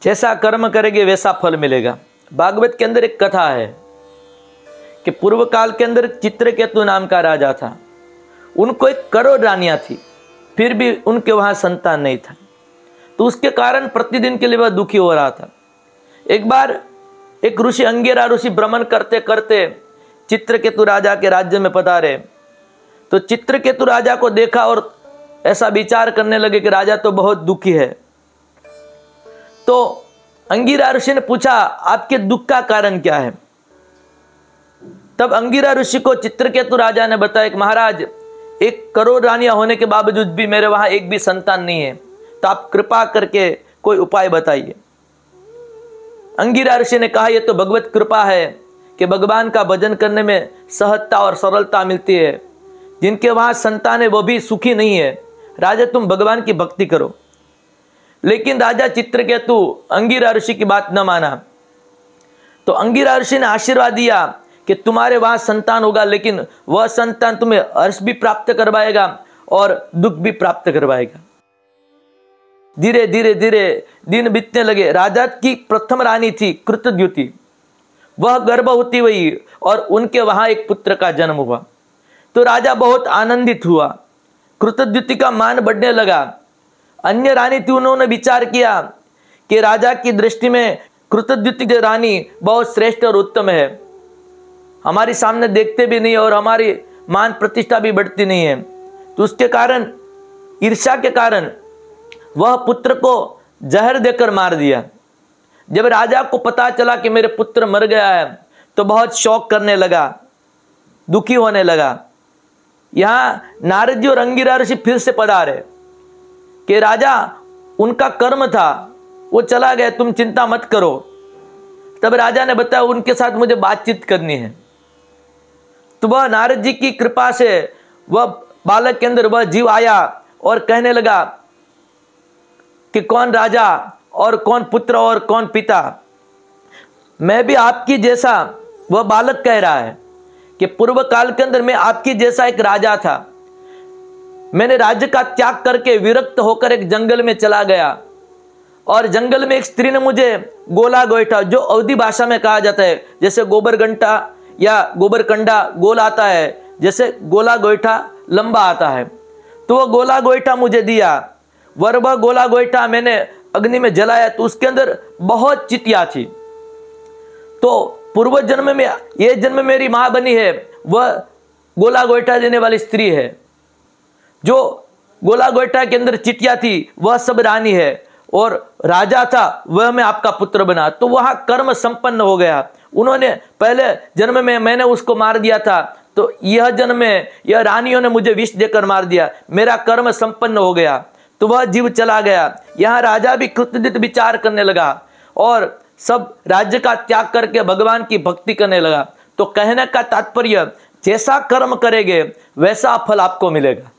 जैसा कर्म करेंगे वैसा फल मिलेगा। भागवत के अंदर एक कथा है कि पूर्व काल के अंदर चित्रकेतु नाम का राजा था। उनको एक करोड़ रानियां थी, फिर भी उनके वहां संतान नहीं था। तो उसके कारण प्रतिदिन के लिए वह दुखी हो रहा था। एक बार एक ऋषि, अंगिरा ऋषि, भ्रमण करते करते चित्रकेतु राजा के राज्य में पधारे। तो चित्रकेतु राजा को देखा और ऐसा विचार करने लगे कि राजा तो बहुत दुखी है। तो अंगिरा ऋषि ने पूछा, आपके दुख का कारण क्या है? तब अंगिरा ऋषि को चित्रकेतु राजा ने बताया कि महाराज, 1 करोड़ रानियां होने के बावजूद भी मेरे वहां एक भी संतान नहीं है, तो आप कृपा करके कोई उपाय बताइए। अंगिरा ऋषि ने कहा, यह तो भगवत कृपा है कि भगवान का भजन करने में सहजता और सरलता मिलती है। जिनके वहां संतान है वो भी सुखी नहीं है। राजा, तुम भगवान की भक्ति करो। लेकिन राजा चित्रकेतु अंगिरा ऋषि की बात न माना। तो अंगिरा ऋषि ने आशीर्वाद दिया कि तुम्हारे वहां संतान होगा, लेकिन वह संतान तुम्हें हर्ष भी प्राप्त करवाएगा और दुख भी प्राप्त करवाएगा। धीरे धीरे धीरे दिन बीतने लगे। राजा की प्रथम रानी थी कृतद्युति। वह गर्भवती हुई और उनके वहां एक पुत्र का जन्म हुआ। तो राजा बहुत आनंदित हुआ। कृतद्युति का मान बढ़ने लगा। अन्य रानी थी, उन्होंने विचार किया कि राजा की दृष्टि में कृतद्युति की रानी बहुत श्रेष्ठ और उत्तम है। हमारी सामने देखते भी नहीं और हमारी मान प्रतिष्ठा भी बढ़ती नहीं है। तो उसके कारण, ईर्ष्या के कारण वह पुत्र को जहर देकर मार दिया। जब राजा को पता चला कि मेरे पुत्र मर गया है, तो बहुत शोक करने लगा, दुखी होने लगा। यहां नारद जी और अंगिरा ऋषि फिर से पधारे कि राजा, उनका कर्म था, वो चला गया, तुम चिंता मत करो। तब राजा ने बताया, उनके साथ मुझे बातचीत करनी है। तो वह नारद जी की कृपा से वह बालक के अंदर वह जीव आया और कहने लगा कि कौन राजा और कौन पुत्र और कौन पिता। मैं भी आपकी जैसा, वह बालक कह रहा है कि पूर्व काल के अंदर मैं आपकी जैसा एक राजा था। मैंने राज्य का त्याग करके विरक्त होकर एक जंगल में चला गया और जंगल में एक स्त्री ने मुझे गोला गोईठा, जो अवधी भाषा में कहा जाता है, जैसे गोबर घंटा या गोबर कंडा गोल आता है, जैसे गोला गोईठा लंबा आता है। तो वह गोला गोईठा मुझे दिया। वह गोला गोईठा मैंने अग्नि में जलाया, तो उसके अंदर बहुत चितिया थी। तो पूर्व जन्म में, यह जन्म मेरी मां बनी है, वह गोला गोईठा देने वाली स्त्री है। जो गोला गोईठा के अंदर चिटिया थी वह सब रानी है, और राजा था वह मैं आपका पुत्र बना। तो वहां कर्म संपन्न हो गया। उन्होंने पहले जन्म में मैंने उसको मार दिया था, तो यह जन्म में यह रानियों ने मुझे विष देकर मार दिया, मेरा कर्म संपन्न हो गया। तो वह जीव चला गया। यहाँ राजा भी कृतज्ञ विचार करने लगा और सब राज्य का त्याग करके भगवान की भक्ति करने लगा। तो कहने का तात्पर्य, जैसा कर्म करेंगे वैसा फल आपको मिलेगा।